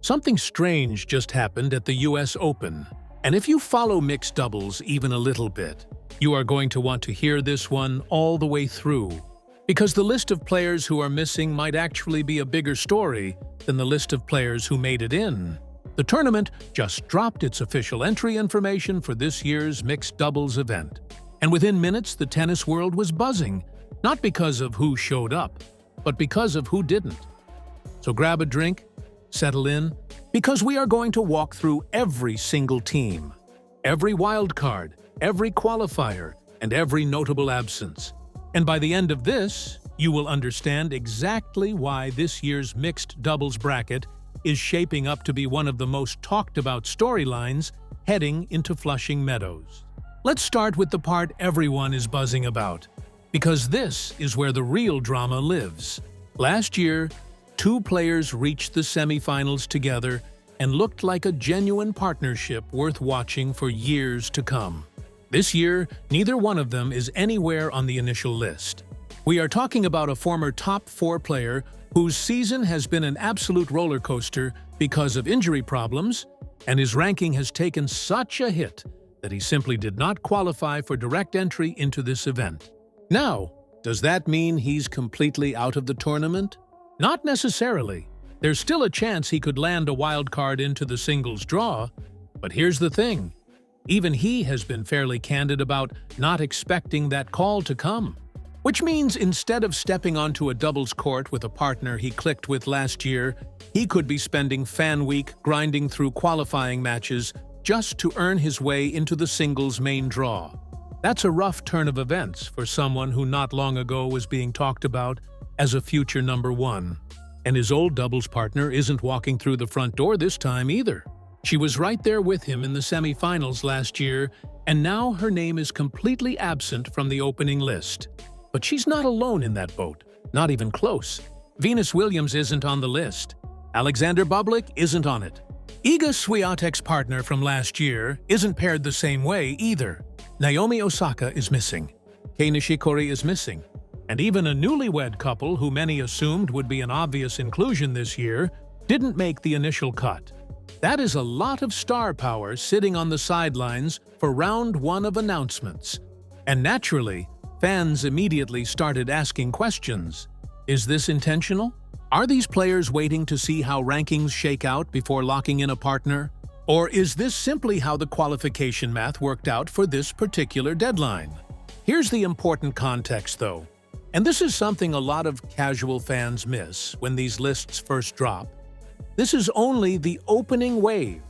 Something strange just happened at the US Open, and if you follow mixed doubles even a little bit, you are going to want to hear this one all the way through, because the list of players who are missing might actually be a bigger story than the list of players who made it in. The tournament just dropped its official entry information for this year's mixed doubles event, and within minutes the tennis world was buzzing, not because of who showed up, but because of who didn't. So grab a drink, settle in, because we are going to walk through every single team, every wild card, every qualifier, and every notable absence. And by the end of this, you will understand exactly why this year's mixed doubles bracket is shaping up to be one of the most talked about storylines heading into Flushing Meadows. Let's start with the part everyone is buzzing about, because this is where the real drama lives. Last year, two players reached the semifinals together and looked like a genuine partnership worth watching for years to come. This year, neither one of them is anywhere on the initial list. We are talking about a former top 4 player whose season has been an absolute roller coaster because of injury problems, and his ranking has taken such a hit that he simply did not qualify for direct entry into this event. Now, does that mean he's completely out of the tournament? Not necessarily. There's still a chance he could land a wild card into the singles draw, but here's the thing. Even he has been fairly candid about not expecting that call to come. Which means instead of stepping onto a doubles court with a partner he clicked with last year, he could be spending fan week grinding through qualifying matches just to earn his way into the singles main draw. That's a rough turn of events for someone who not long ago was being talked about as a future #1. And his old doubles partner isn't walking through the front door this time either. She was right there with him in the semifinals last year, and now her name is completely absent from the opening list. But she's not alone in that boat, not even close. Venus Williams isn't on the list. Alexander Bublik isn't on it. Iga Swiatek's partner from last year isn't paired the same way either. Naomi Osaka is missing. Kei Nishikori is missing. And even a newlywed couple who many assumed would be an obvious inclusion this year didn't make the initial cut. That is a lot of star power sitting on the sidelines for round 1 of announcements. And naturally, fans immediately started asking questions. Is this intentional? Are these players waiting to see how rankings shake out before locking in a partner? Or is this simply how the qualification math worked out for this particular deadline? Here's the important context, though. And this is something a lot of casual fans miss when these lists first drop. This is only the opening wave.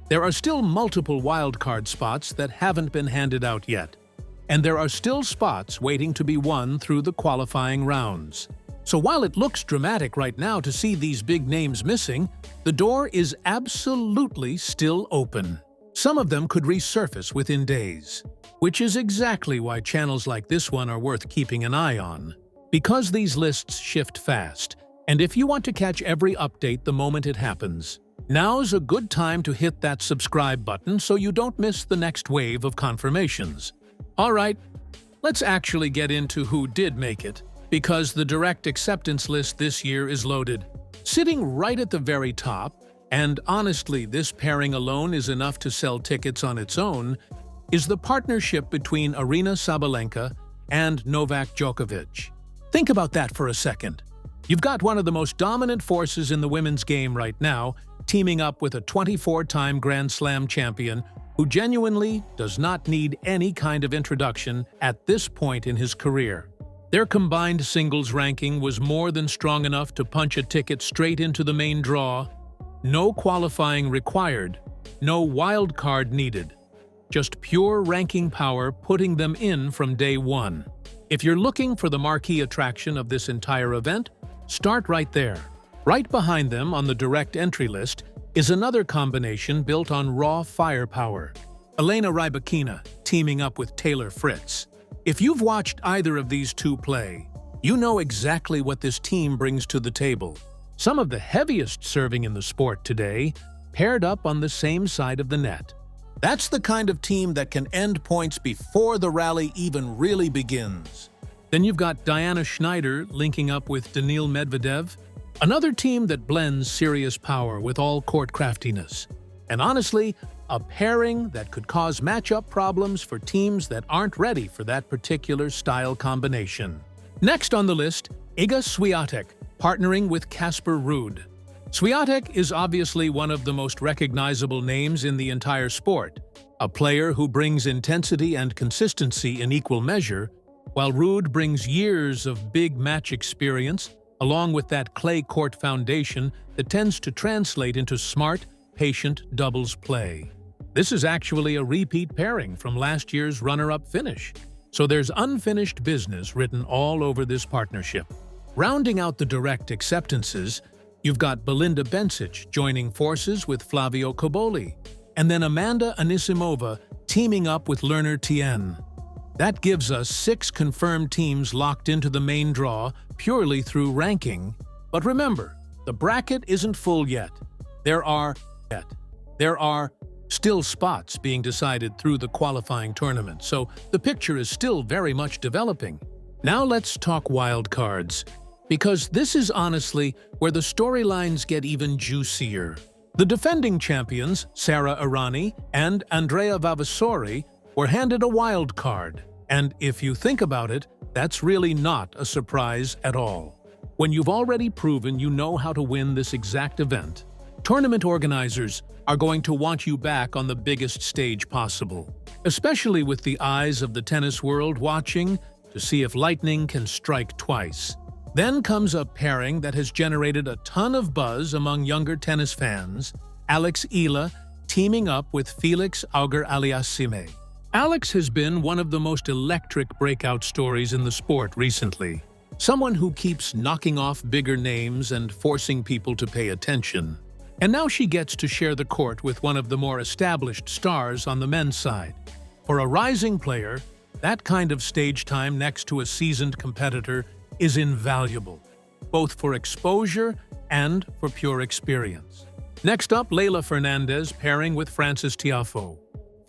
There are still multiple wildcard spots that haven't been handed out yet. And there are still spots waiting to be won through the qualifying rounds. So while it looks dramatic right now to see these big names missing, the door is absolutely still open. Some of them could resurface within days, which is exactly why channels like this one are worth keeping an eye on. Because these lists shift fast, and if you want to catch every update the moment it happens, now's a good time to hit that subscribe button so you don't miss the next wave of confirmations. Alright, let's actually get into who did make it, because the direct acceptance list this year is loaded. Sitting right at the very top, and honestly this pairing alone is enough to sell tickets on its own, is the partnership between Aryna Sabalenka and Novak Djokovic. Think about that for a second. You've got one of the most dominant forces in the women's game right now, teaming up with a 24-time Grand Slam champion who genuinely does not need any kind of introduction at this point in his career. Their combined singles ranking was more than strong enough to punch a ticket straight into the main draw. No qualifying required, no wild card needed. Just pure ranking power putting them in from day one. If you're looking for the marquee attraction of this entire event, start right there. Right behind them on the direct entry list is another combination built on raw firepower. Elena Rybakina teaming up with Taylor Fritz. If you've watched either of these two play, you know exactly what this team brings to the table. Some of the heaviest serving in the sport today, paired up on the same side of the net. That's the kind of team that can end points before the rally even really begins. Then you've got Diana Schneider linking up with Daniil Medvedev, Another team that blends serious power with all court craftiness. And honestly, a pairing that could cause matchup problems for teams that aren't ready for that particular style combination. Next on the list, Iga Swiatek, partnering with Casper Ruud. Swiatek is obviously one of the most recognizable names in the entire sport, a player who brings intensity and consistency in equal measure, while Ruud brings years of big match experience, along with that clay court foundation that tends to translate into smart, patient doubles play. This is actually a repeat pairing from last year's runner-up finish, so there's unfinished business written all over this partnership. Rounding out the direct acceptances, you've got Belinda Bencic joining forces with Flavio Cobolli, and then Amanda Anisimova teaming up with Lerner Tien. That gives us 6 confirmed teams locked into the main draw purely through ranking. But remember, the bracket isn't full yet. There are still spots being decided through the qualifying tournament, so the picture is still very much developing. Now let's talk wild cards, because this is honestly where the storylines get even juicier. The defending champions, Sara Errani and Andrea Vavasori, were handed a wild card, and if you think about it, that's really not a surprise at all. When you've already proven you know how to win this exact event, tournament organizers are going to want you back on the biggest stage possible, especially with the eyes of the tennis world watching to see if lightning can strike twice. Then comes a pairing that has generated a ton of buzz among younger tennis fans, Alex Eala teaming up with Felix Auger-Aliassime. Alex has been one of the most electric breakout stories in the sport recently, someone who keeps knocking off bigger names and forcing people to pay attention. And now she gets to share the court with one of the more established stars on the men's side. For a rising player, that kind of stage time next to a seasoned competitor is invaluable, both for exposure and for pure experience. Next up, Leylah Fernandez pairing with Frances Tiafoe.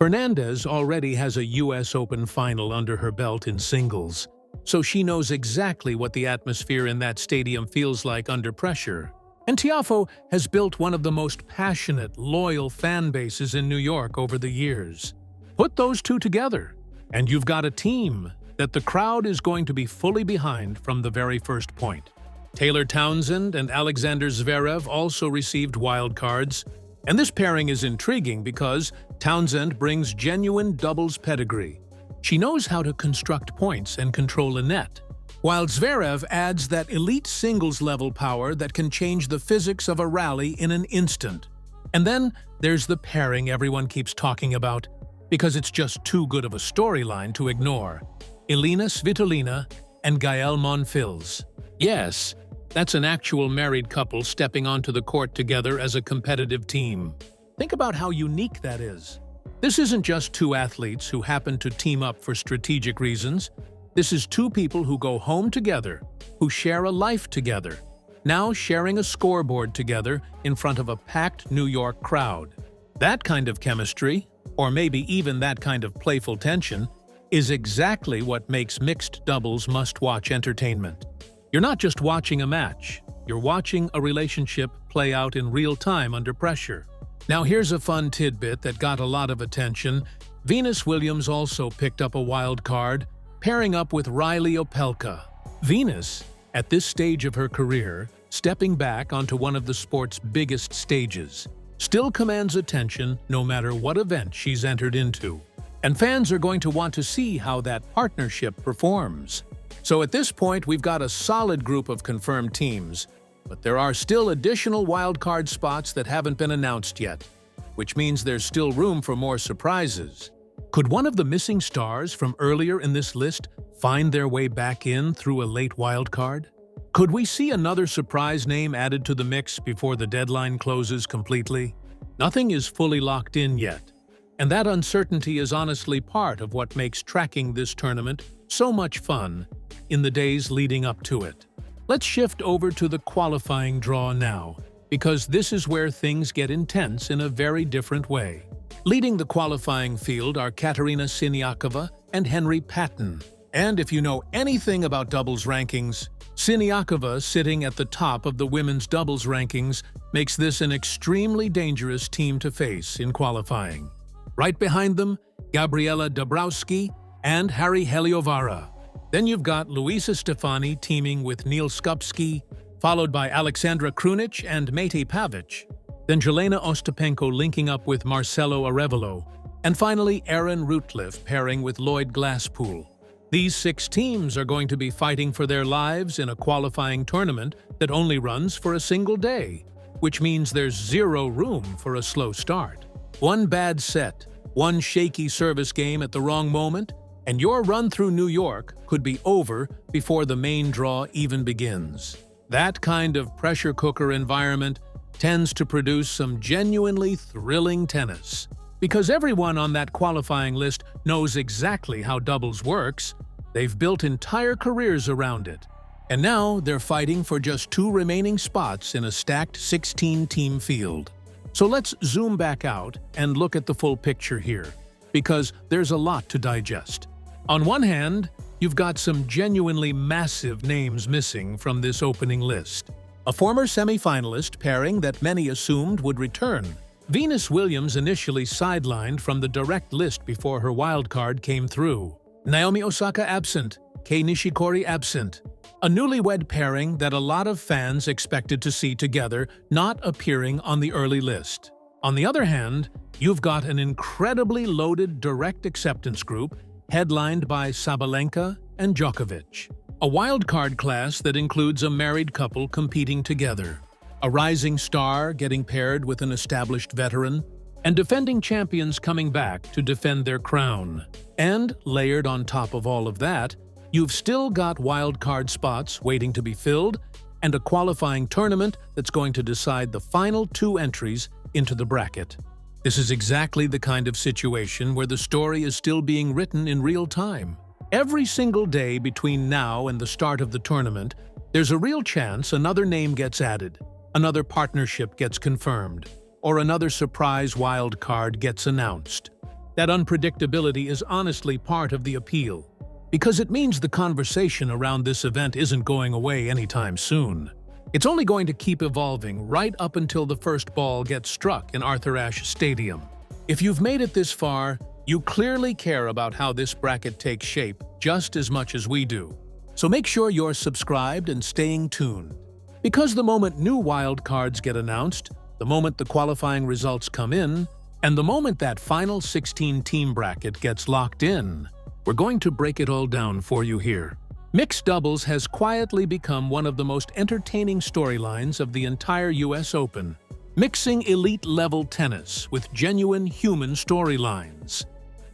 Fernandez already has a US Open final under her belt in singles, so she knows exactly what the atmosphere in that stadium feels like under pressure. And Tiafoe has built one of the most passionate, loyal fan bases in New York over the years. Put those two together, and you've got a team that the crowd is going to be fully behind from the very first point. Taylor Townsend and Alexander Zverev also received wild cards, and this pairing is intriguing because Townsend brings genuine doubles pedigree. She knows how to construct points and control a net, while Zverev adds that elite singles-level power that can change the physics of a rally in an instant. And then there's the pairing everyone keeps talking about, because it's just too good of a storyline to ignore. Elena Svitolina and Gael Monfils. Yes, that's an actual married couple stepping onto the court together as a competitive team. Think about how unique that is. This isn't just two athletes who happen to team up for strategic reasons. This is two people who go home together, who share a life together, now sharing a scoreboard together in front of a packed New York crowd. That kind of chemistry, or maybe even that kind of playful tension, is exactly what makes mixed doubles must-watch entertainment. You're not just watching a match, you're watching a relationship play out in real time under pressure. Now here's a fun tidbit that got a lot of attention. Venus Williams also picked up a wild card, pairing up with Riley Opelka. Venus, at this stage of her career, stepping back onto one of the sport's biggest stages, still commands attention no matter what event she's entered into. And fans are going to want to see how that partnership performs. So at this point, we've got a solid group of confirmed teams, but there are still additional wildcard spots that haven't been announced yet, which means there's still room for more surprises. Could one of the missing stars from earlier in this list find their way back in through a late wildcard? Could we see another surprise name added to the mix before the deadline closes completely? Nothing is fully locked in yet, and that uncertainty is honestly part of what makes tracking this tournament so much fun in the days leading up to it. Let's shift over to the qualifying draw now, because this is where things get intense in a very different way. Leading the qualifying field are Katerina Siniakova and Henry Patton. And if you know anything about doubles rankings, Siniakova, sitting at the top of the women's doubles rankings, makes this an extremely dangerous team to face in qualifying. Right behind them, Gabriela Dabrowski and Harry Heliovara. Then you've got Luisa Stefani teaming with Neil Skupski, followed by Alexandra Krunic and Mate Pavic. Then Jelena Ostapenko linking up with Marcelo Arevalo. And finally, Aaron Rutliff pairing with Lloyd Glasspool. These 6 teams are going to be fighting for their lives in a qualifying tournament that only runs for a single day, which means there's zero room for a slow start. One bad set, one shaky service game at the wrong moment, and your run through New York could be over before the main draw even begins. That kind of pressure cooker environment tends to produce some genuinely thrilling tennis. Because everyone on that qualifying list knows exactly how doubles works, they've built entire careers around it. And now they're fighting for just 2 remaining spots in a stacked 16-team field. So let's zoom back out and look at the full picture here, because there's a lot to digest. On one hand, you've got some genuinely massive names missing from this opening list. A former semi-finalist pairing that many assumed would return. Venus Williams initially sidelined from the direct list before her wildcard came through. Naomi Osaka absent, Kei Nishikori absent. A newlywed pairing that a lot of fans expected to see together not appearing on the early list. On the other hand, you've got an incredibly loaded direct acceptance group headlined by Sabalenka and Djokovic. A wildcard class that includes a married couple competing together, a rising star getting paired with an established veteran, and defending champions coming back to defend their crown. And, layered on top of all of that, you've still got wildcard spots waiting to be filled and a qualifying tournament that's going to decide the final 2 entries into the bracket. This is exactly the kind of situation where the story is still being written in real time. Every single day between now and the start of the tournament, there's a real chance another name gets added, another partnership gets confirmed, or another surprise wild card gets announced. That unpredictability is honestly part of the appeal, because it means the conversation around this event isn't going away anytime soon. It's only going to keep evolving right up until the first ball gets struck in Arthur Ashe Stadium. If you've made it this far, you clearly care about how this bracket takes shape just as much as we do. So make sure you're subscribed and staying tuned. Because the moment new wildcards get announced, the moment the qualifying results come in, and the moment that final 16-team bracket gets locked in, we're going to break it all down for you here. Mixed doubles has quietly become one of the most entertaining storylines of the entire US Open, mixing elite-level tennis with genuine human storylines.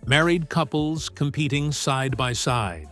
Married couples competing side by side.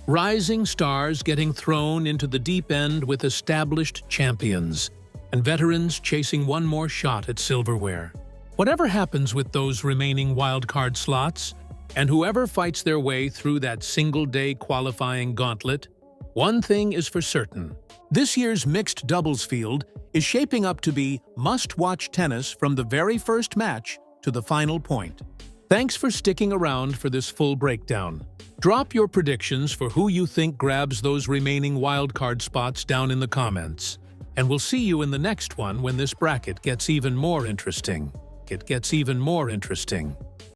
Rising stars getting thrown into the deep end with established champions, and veterans chasing one more shot at silverware. Whatever happens with those remaining wildcard slots, and whoever fights their way through that single-day qualifying gauntlet, one thing is for certain. This year's mixed doubles field is shaping up to be must-watch tennis from the very first match to the final point. Thanks for sticking around for this full breakdown. Drop your predictions for who you think grabs those remaining wildcard spots down in the comments. And we'll see you in the next one when this bracket gets even more interesting. It gets even more interesting.